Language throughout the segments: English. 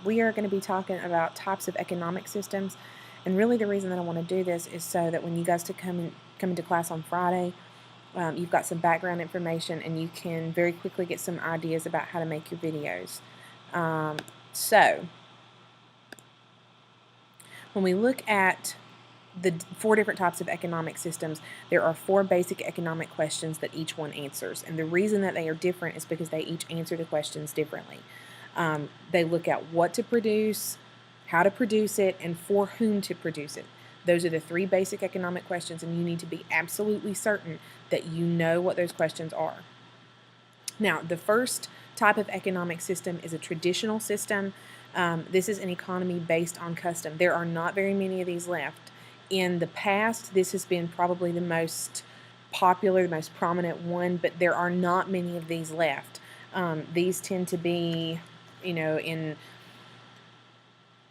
we are going to be talking about types of economic systems. And really the reason that I want to do this is so that when you guys come into class on Friday, you've got some background information and you can very quickly get some ideas about how to make your videos. So when we look at the 4 different types of economic systems, there are 4 basic economic questions that each one answers. And the reason that they are different is because they each answer the questions differently. They look at what to produce, how to produce it, and for whom to produce it. Those are the 3 basic economic questions, and you need to be absolutely certain that you know what those questions are. Now, the first type of economic system is a traditional system. This is an economy based on custom. There are not very many of these left. In the past, this has been probably the most popular, the most prominent one, but there are not many of these left. These tend to be, in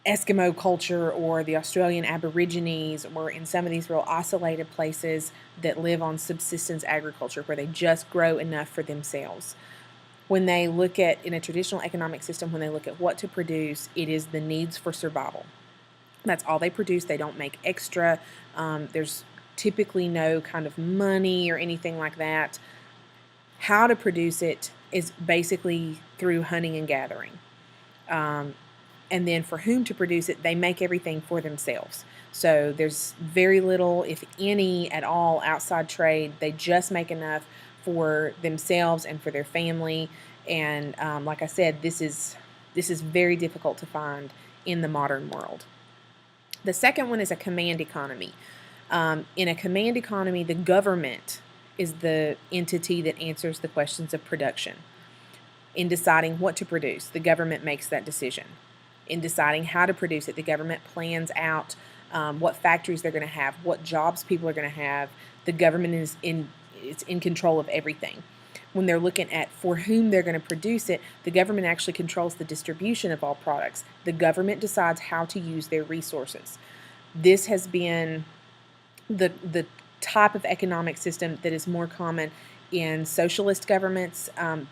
Eskimo culture or the Australian Aborigines or in some of these real isolated places that live on subsistence agriculture where they just grow enough for themselves. When they look at, in a traditional economic system, when they look at what to produce, it is the needs for survival. That's all they produce. They don't make extra. There's typically no kind of money or anything like that. How to produce it is basically through hunting and gathering. And then for whom to produce it, they make everything for themselves. So there's very little, if any at all, outside trade. They just make enough for themselves and for their family. And like I said, this is very difficult to find in the modern world. The second one is a command economy. In a command economy, the government is the entity that answers the questions of production. In deciding what to produce, the government makes that decision. In deciding how to produce it, the government plans out what factories they're going to have, what jobs people are going to have. The government is in control of everything. When they're looking at for whom they're going to produce it, the government actually controls the distribution of all products. The government decides how to use their resources. This has been the type of economic system that is more common in socialist governments.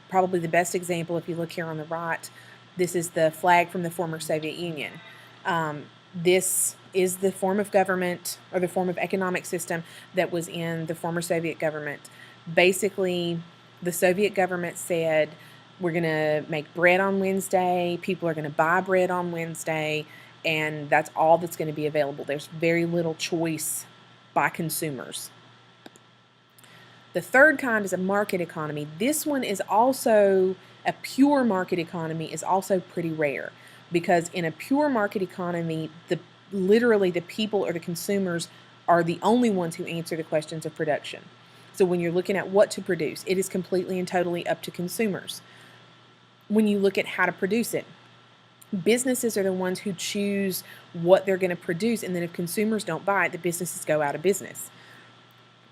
Probably the best example, if you look here on the right, this is the flag from the former Soviet Union. This is the form of government or the form of economic system that was in the former Soviet government. Basically, the Soviet government said, we're going to make bread on Wednesday, people are going to buy bread on Wednesday, and that's all that's going to be available. There's very little choice by consumers. The third kind is a market economy. This one is also a pure market economy, is also pretty rare, because in a pure market economy, literally the people or the consumers are the only ones who answer the questions of production. So when you're looking at what to produce, it is completely and totally up to consumers. When you look at how to produce it, businesses are the ones who choose what they're going to produce, and then if consumers don't buy it, the businesses go out of business.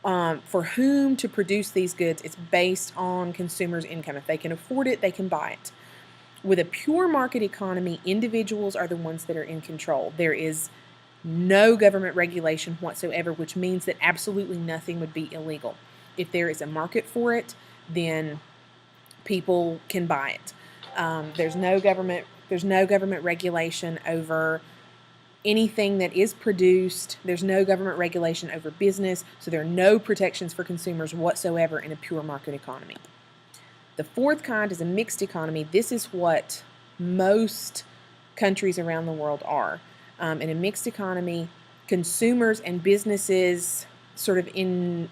For whom to produce these goods, it's based on consumers' income. If they can afford it, they can buy it. With a pure market economy, individuals are the ones that are in control. There is no government regulation whatsoever, which means that absolutely nothing would be illegal. If there is a market for it, then people can buy it. There's no government regulation over anything that is produced. There's no government regulation over business, so there are no protections for consumers whatsoever in a pure market economy. The fourth kind is a mixed economy. This is what most countries around the world are. In a mixed economy, consumers and businesses sort of in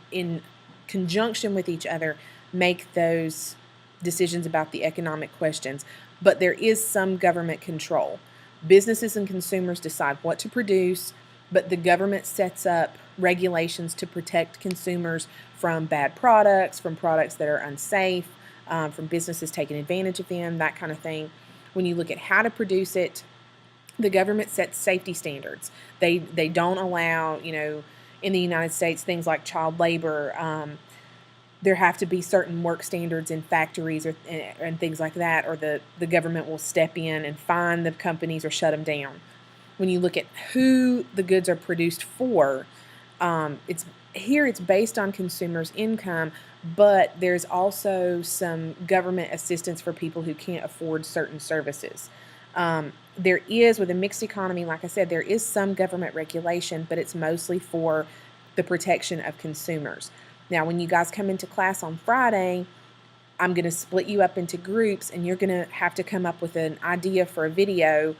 conjunction with each other make those decisions about the economic questions, but there is some government control. Businesses and consumers decide what to produce, but the government sets up regulations to protect consumers from bad products, from products that are unsafe, from businesses taking advantage of them, that kind of thing. When you look at how to produce it, the government sets safety standards. They don't allow, in the United States, things like child labor. There have to be certain work standards in factories and things like that, or the government will step in and fine the companies or shut them down. When you look at who the goods are produced for, it's based on consumers' income, but there's also some government assistance for people who can't afford certain services. There is, with a mixed economy, like I said, there is some government regulation, but it's mostly for the protection of consumers. Now, when you guys come into class on Friday, I'm going to split you up into groups, and you're going to have to come up with an idea for a video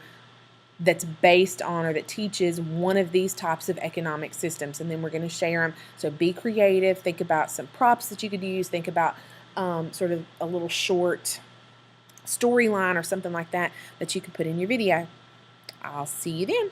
that's based on or that teaches one of these types of economic systems, and then we're going to share them. So be creative. Think about some props that you could use. Think about sort of a little short storyline or something like that that you could put in your video. I'll see you then.